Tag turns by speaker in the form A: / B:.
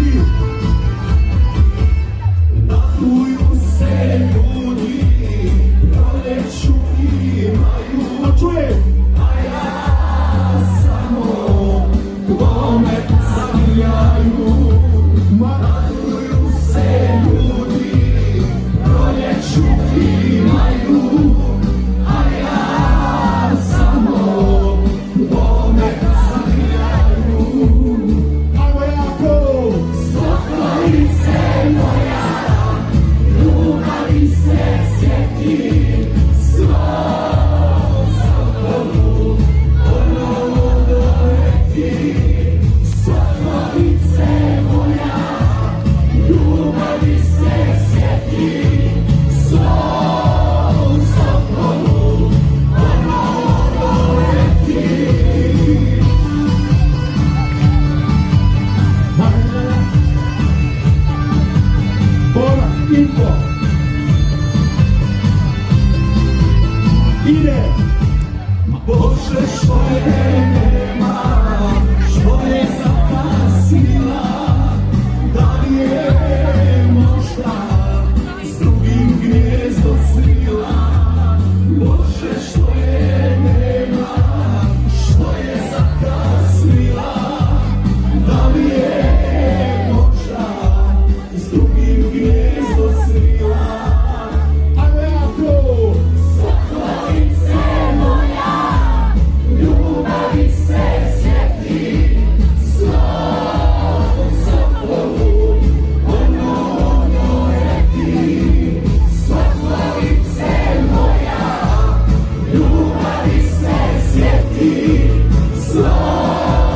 A: Srpski. Raduju se ljudi, proleću imaju. A čuje? A ja samo tvome zavijaju. Raduju se ljudi, proleću imaju. A ja samo tvome zavijaju. Ajmo jako! Sokovice moja, ljubavi se sjeti. Svom Sokolu ponovo doleti. Sokovice moja, ljubavi se sjeti. Svom Sokolu ponovo doleti. Bora, info. Ide. Bože, što je nema, što je zakasnila, da li je možda s drugim gnjezdo svila. Bože, što je nema, što je zakasnila, da li je možda s drugim gnjezdo svila. Ajmo jako! Sokolice moja, ljubavi se sjeti. Svom Sokolu ponovo doleti. Sokolice moja, ljubavi se sjeti. Svom